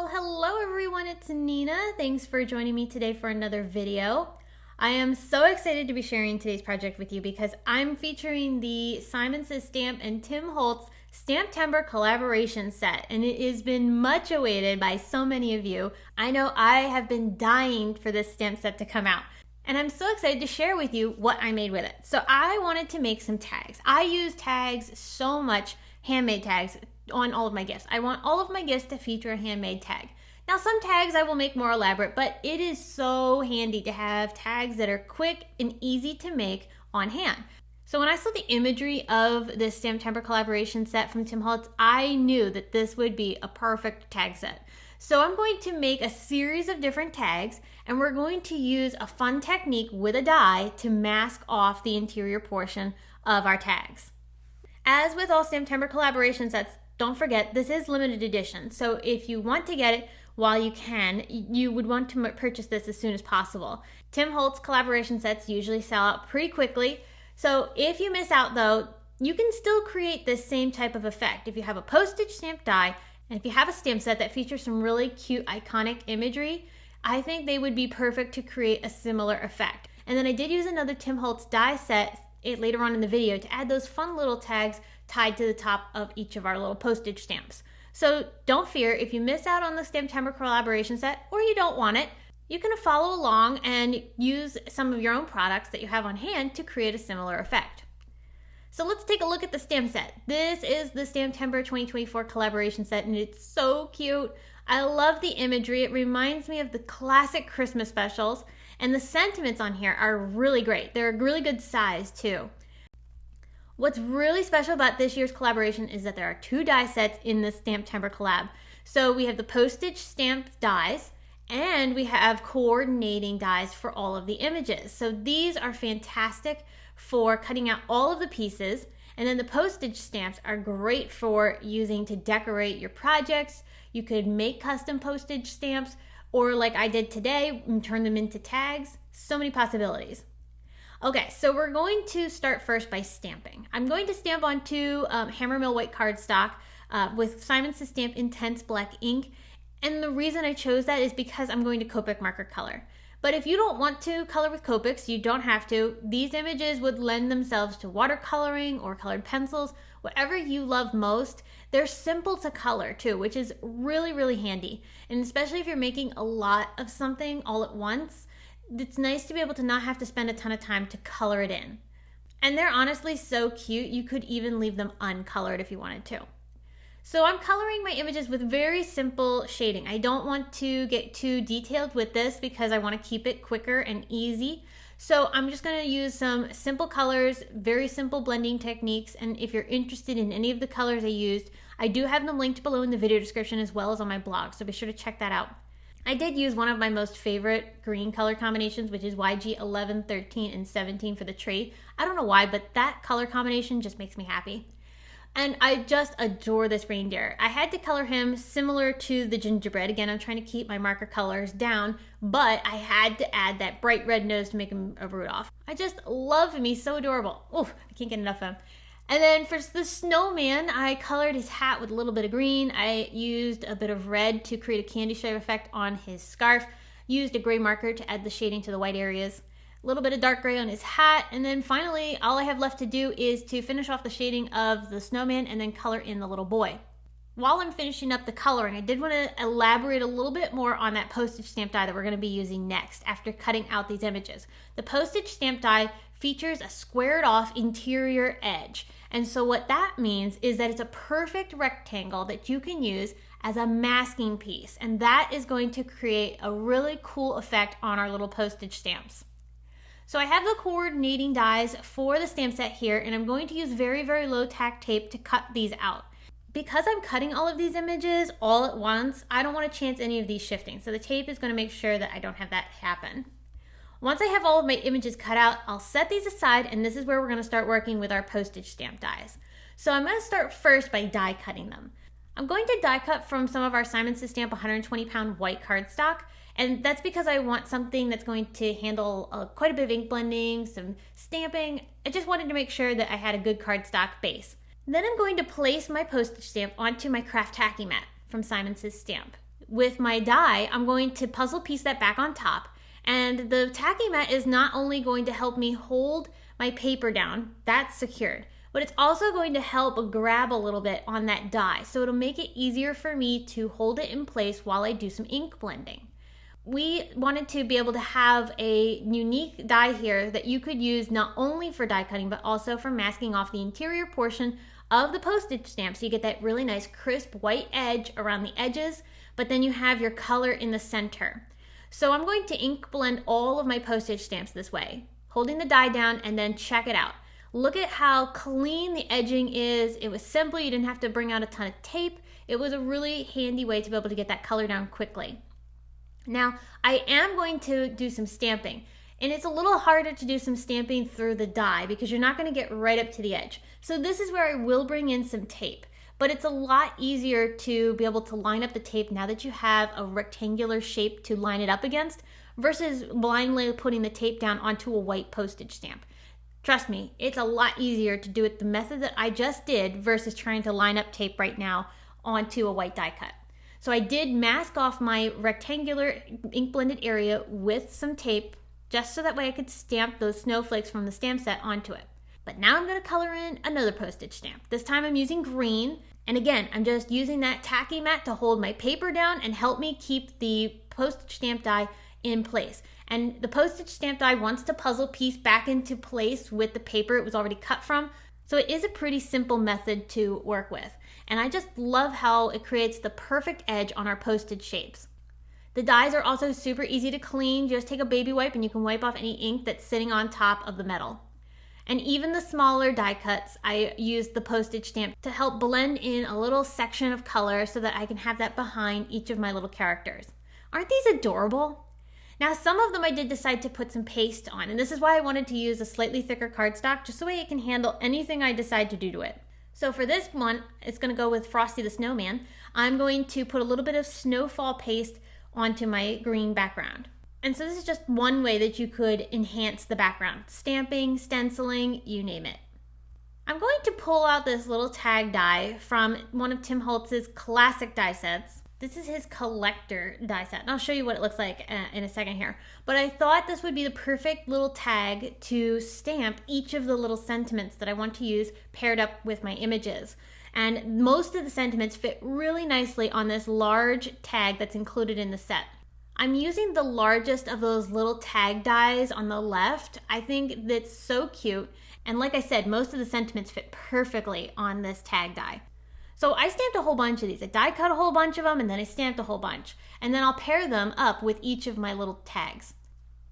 Well, hello everyone, it's Nina. Thanks for joining me today for another video. I am so excited to be sharing today's project with you because I'm featuring the Simon Says Stamp and Tim Holtz STAMPtember collaboration set, and it has been much awaited by so many of you. I know I have been dying for this stamp set to come out, and I'm so excited to share with you what I made with it. So I wanted to make some tags. I use tags so much, handmade tags, on all of my gifts. I want all of my gifts to feature a handmade tag. Now some tags I will make more elaborate, but it is so handy to have tags that are quick and easy to make on hand. So when I saw the imagery of this STAMPtember collaboration set from Tim Holtz, I knew that this would be a perfect tag set. So I'm going to make a series of different tags, and we're going to use a fun technique with a die to mask off the interior portion of our tags. As with all STAMPtember collaboration sets, don't forget, this is limited edition, so if you want to get it while you can, you would want to purchase this as soon as possible. Tim Holtz collaboration sets usually sell out pretty quickly, so if you miss out though, you can still create this same type of effect. If you have a postage stamp die, and if you have a stamp set that features some really cute iconic imagery, I think they would be perfect to create a similar effect. And then I did use another Tim Holtz die set later on in the video to add those fun little tags tied to the top of each of our little postage stamps. So don't fear, if you miss out on the STAMPtember collaboration set or you don't want it, you can follow along and use some of your own products that you have on hand to create a similar effect. So let's take a look at the stamp set. This is the STAMPtember 2024 collaboration set, and it's so cute. I love the imagery. It reminds me of the classic Christmas specials, and the sentiments on here are really great. They're a really good size too. What's really special about this year's collaboration is that there are two die sets in the STAMPtember collab. So we have the postage stamp dies, and we have coordinating dies for all of the images. So these are fantastic for cutting out all of the pieces, and then the postage stamps are great for using to decorate your projects. You could make custom postage stamps, or like I did today, turn them into tags. So many possibilities. Okay, so we're going to start first by stamping. I'm going to stamp on two Hammermill white cardstock with Simon Says Stamp Intense Black ink. And the reason I chose that is because I'm going to Copic marker color. But if you don't want to color with Copics, you don't have to. These images would lend themselves to watercoloring or colored pencils, whatever you love most. They're simple to color too, which is really, really handy. And especially if you're making a lot of something all at once, it's nice to be able to not have to spend a ton of time to color it in. And they're honestly so cute, you could even leave them uncolored if you wanted to. So I'm coloring my images with very simple shading. I don't want to get too detailed with this because I want to keep it quicker and easy. So I'm just going to use some simple colors, very simple blending techniques. And if you're interested in any of the colors I used, I do have them linked below in the video description as well as on my blog. So be sure to check that out. I did use one of my most favorite green color combinations, which is YG 11, 13, and 17 for the tree. I don't know why, but that color combination just makes me happy. And I just adore this reindeer. I had to color him similar to the gingerbread. Again, I'm trying to keep my marker colors down, but I had to add that bright red nose to make him a Rudolph. I just love him. He's so adorable. Oh, I can't get enough of him. And then for the snowman, I colored his hat with a little bit of green. I used a bit of red to create a candy stripe effect on his scarf. Used a gray marker to add the shading to the white areas. A little bit of dark gray on his hat. And then finally, all I have left to do is to finish off the shading of the snowman and then color in the little boy. While I'm finishing up the coloring, I did want to elaborate a little bit more on that postage stamp die that we're going to be using next after cutting out these images. The postage stamp die features a squared off interior edge. And so what that means is that it's a perfect rectangle that you can use as a masking piece. And that is going to create a really cool effect on our little postage stamps. So I have the coordinating dies for the stamp set here, and I'm going to use very, very low tack tape to cut these out. Because I'm cutting all of these images all at once, I don't want to chance any of these shifting. So the tape is going to make sure that I don't have that happen. Once I have all of my images cut out, I'll set these aside, and this is where we're going to start working with our postage stamp dies. So I'm going to start first by die cutting them. I'm going to die cut from some of our Simon Says Stamp 120 pound white cardstock, and that's because I want something that's going to handle quite a bit of ink blending, some stamping. I just wanted to make sure that I had a good cardstock base. Then I'm going to place my postage stamp onto my craft tacky mat from Simon Says Stamp. with my die, I'm going to puzzle piece that back on top. And the tacky mat is not only going to help me hold my paper down, that's secured, but it's also going to help grab a little bit on that die. So it'll make it easier for me to hold it in place while I do some ink blending. We wanted to be able to have a unique die here that you could use not only for die cutting, but also for masking off the interior portion of the postage stamp. So you get that really nice crisp white edge around the edges, but then you have your color in the center. So I'm going to ink blend all of my postage stamps this way, holding the die down, and then check it out. Look at how clean the edging is. It was simple. You didn't have to bring out a ton of tape. It was a really handy way to be able to get that color down quickly. Now, I am going to do some stamping, and it's a little harder to do some stamping through the die because you're not going to get right up to the edge. So this is where I will bring in some tape, but it's a lot easier to be able to line up the tape now that you have a rectangular shape to line it up against versus blindly putting the tape down onto a white postage stamp. Trust me, it's a lot easier to do it the method that I just did versus trying to line up tape right now onto a white die cut. So I did mask off my rectangular ink blended area with some tape just so that way I could stamp those snowflakes from the stamp set onto it. But now I'm going to color in another postage stamp. This time I'm using green. And again, I'm just using that tacky mat to hold my paper down and help me keep the postage stamp die in place. And the postage stamp die wants to puzzle piece back into place with the paper it was already cut from. So it is a pretty simple method to work with. And I just love how it creates the perfect edge on our postage shapes. The dies are also super easy to clean. Just take a baby wipe and you can wipe off any ink that's sitting on top of the metal. And even the smaller die cuts, I used the postage stamp to help blend in a little section of color so that I can have that behind each of my little characters. Aren't these adorable? Now, some of them I did decide to put some paste on, and this is why I wanted to use a slightly thicker cardstock, just so it can handle anything I decide to do to it. So for this one, it's going to go with Frosty the Snowman. I'm going to put a little bit of snowfall paste onto my green background. And so this is just one way that you could enhance the background. Stamping, stenciling, you name it. I'm going to pull out this little tag die from one of Tim Holtz's classic die sets. This is his collector die set, and I'll show you what it looks like in a second here. But I thought this would be the perfect little tag to stamp each of the little sentiments that I want to use paired up with my images. And most of the sentiments fit really nicely on this large tag that's included in the set. I'm using the largest of those little tag dies on the left. I think that's so cute. And like I said, most of the sentiments fit perfectly on this tag die. So I stamped a whole bunch of these. I die cut a whole bunch of them, and then I stamped a whole bunch. And then I'll pair them up with each of my little tags.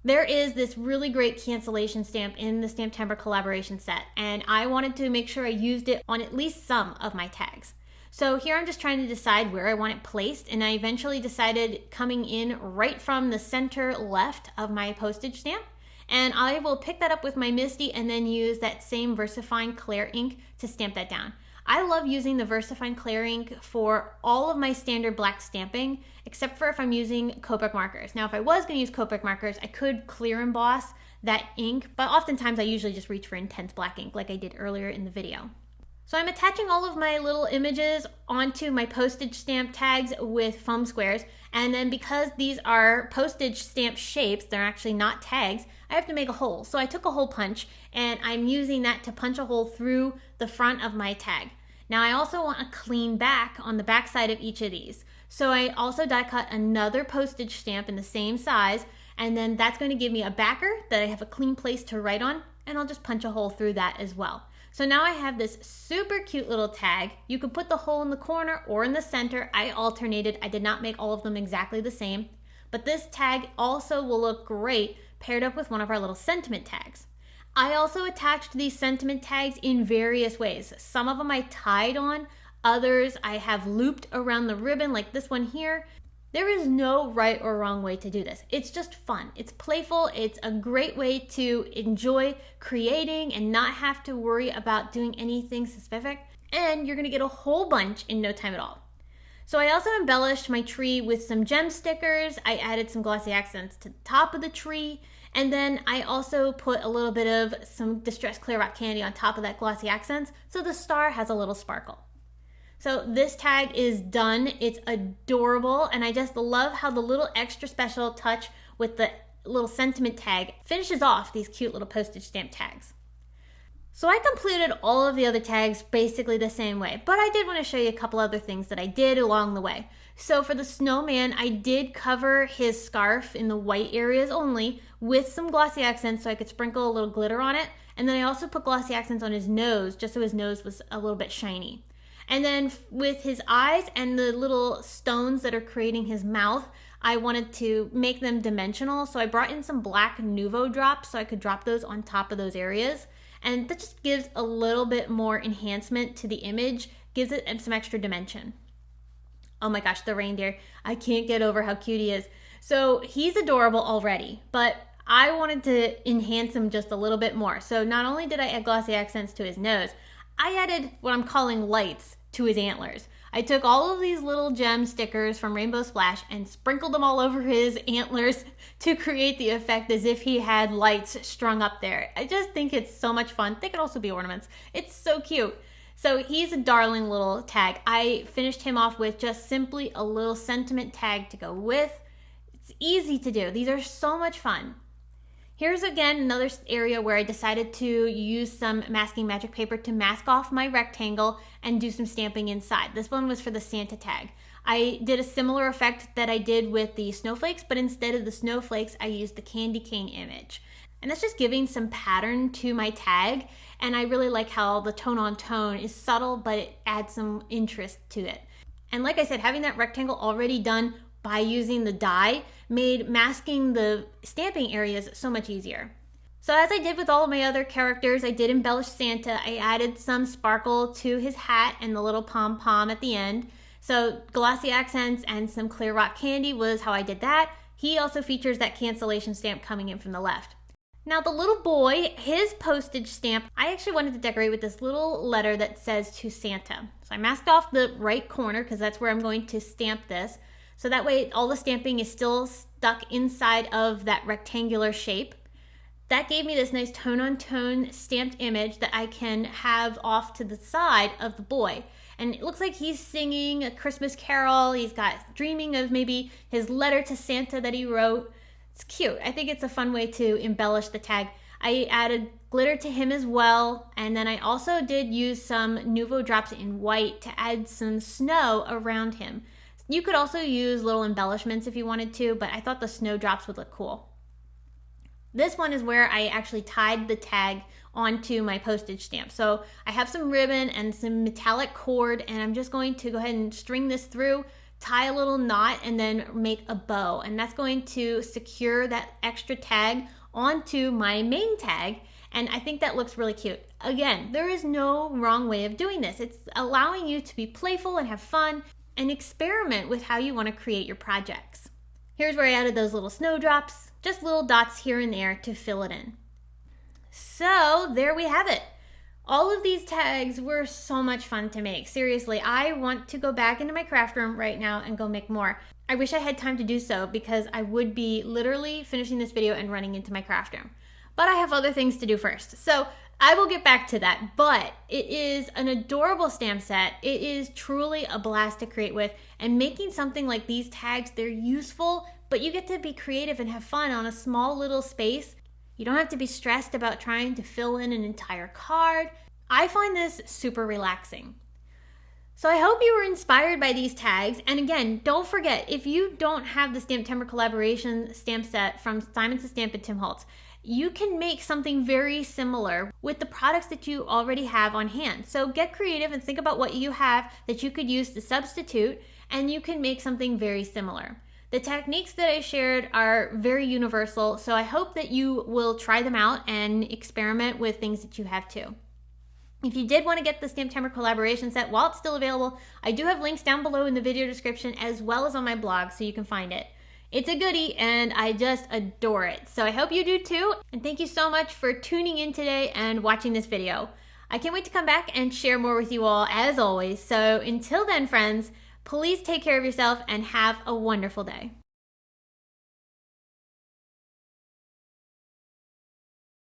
There is this really great cancellation stamp in the STAMPtember collaboration set, and I wanted to make sure I used it on at least some of my tags. So here I'm just trying to decide where I want it placed, and I eventually decided coming in right from the center left of my postage stamp. And I will pick that up with my Misty and then use that same VersaFine Clear ink to stamp that down. I love using the VersaFine Clear ink for all of my standard black stamping, except for if I'm using Copic markers. Now, if I was going to use Copic markers, I could clear emboss that ink, but oftentimes I usually just reach for intense black ink like I did earlier in the video. So I'm attaching all of my little images onto my postage stamp tags with foam squares, and then because these are postage stamp shapes, they're actually not tags, I have to make a hole. So I took a hole punch, and I'm using that to punch a hole through the front of my tag. Now I also want a clean back on the back side of each of these. So I also die cut another postage stamp in the same size, and then that's going to give me a backer that I have a clean place to write on, and I'll just punch a hole through that as well. So now I have this super cute little tag. You could put the hole in the corner or in the center. I alternated. I did not make all of them exactly the same. But this tag also will look great paired up with one of our little sentiment tags. I also attached these sentiment tags in various ways. Some of them I tied on, others I have looped around the ribbon like this one here. There is no right or wrong way to do this. It's just fun. It's playful. It's a great way to enjoy creating and not have to worry about doing anything specific. And you're gonna get a whole bunch in no time at all. So I also embellished my tree with some gem stickers. I added some glossy accents to the top of the tree. And then I also put a little bit of some distressed clear rock candy on top of that glossy accents so the star has a little sparkle. So this tag is done. It's adorable, and I just love how the little extra special touch with the little sentiment tag finishes off these cute little postage stamp tags. So I completed all of the other tags basically the same way, but I did want to show you a couple other things that I did along the way. So for the snowman, I did cover his scarf in the white areas only with some glossy accents so I could sprinkle a little glitter on it. And then I also put glossy accents on his nose just so his nose was a little bit shiny. And then with his eyes and the little stones that are creating his mouth, I wanted to make them dimensional. So I brought in some black Nuvo drops so I could drop those on top of those areas. And that just gives a little bit more enhancement to the image, gives it some extra dimension. Oh my gosh, the reindeer. I can't get over how cute he is. So he's adorable already, but I wanted to enhance him just a little bit more. So not only did I add glossy accents to his nose, I added what I'm calling lights to his antlers. I took all of these little gem stickers from Rainbow Splash and sprinkled them all over his antlers to create the effect as if he had lights strung up there. I just think it's so much fun. They could also be ornaments. It's so cute. So he's a darling little tag. I finished him off with just simply a little sentiment tag to go with. It's easy to do. These are so much fun. Here's again another area where I decided to use some masking magic paper to mask off my rectangle and do some stamping inside. This one was for the Santa tag. I did a similar effect that I did with the snowflakes, but instead of the snowflakes, I used the candy cane image. And that's just giving some pattern to my tag. And I really like how the tone on tone is subtle, but it adds some interest to it. And like I said, having that rectangle already done by using the die made masking the stamping areas so much easier. So as I did with all of my other characters, I did embellish Santa. I added some sparkle to his hat and the little pom-pom at the end. So glossy accents and some clear rock candy was how I did that. He also features that cancellation stamp coming in from the left. Now the little boy, his postage stamp, I actually wanted to decorate with this little letter that says to Santa. So I masked off the right corner because that's where I'm going to stamp this. So that way all the stamping is still stuck inside of that rectangular shape. That gave me this nice tone-on-tone stamped image that I can have off to the side of the boy. And it looks like he's singing a Christmas carol. He's got dreaming of maybe his letter to Santa that he wrote. It's cute. I think it's a fun way to embellish the tag. I added glitter to him as well. And then I also did use some Nuvo drops in white to add some snow around him. You could also use little embellishments if you wanted to, but I thought the snowdrops would look cool. This one is where I actually tied the tag onto my postage stamp. So I have some ribbon and some metallic cord, and I'm just going to go ahead and string this through, tie a little knot, and then make a bow. And that's going to secure that extra tag onto my main tag. And I think that looks really cute. Again, there is no wrong way of doing this. It's allowing you to be playful and have fun and experiment with how you want to create your projects. Here's where I added those little snowdrops, just little dots here and there to fill it in. So there we have it. All of these tags were so much fun to make. Seriously, I want to go back into my craft room right now and go make more. I wish I had time to do so because I would be literally finishing this video and running into my craft room. But I have other things to do first. So I will get back to that, but it is an adorable stamp set. It is truly a blast to create with, and making something like these tags, they're useful, but you get to be creative and have fun on a small little space. You don't have to be stressed about trying to fill in an entire card. I find this super relaxing. So I hope you were inspired by these tags. And again, don't forget, if you don't have the STAMPtember collaboration stamp set from Simon Says Stamp and Tim Holtz, you can make something very similar with the products that you already have on hand. So get creative and think about what you have that you could use to substitute, and you can make something very similar. The techniques that I shared are very universal, so I hope that you will try them out and experiment with things that you have too. If you did want to get the STAMPtember collaboration set while it's still available, I do have links down below in the video description as well as on my blog, so you can find it. It's a goodie and I just adore it. So I hope you do too. And thank you so much for tuning in today and watching this video. I can't wait to come back and share more with you all as always. So until then, friends, please take care of yourself and have a wonderful day.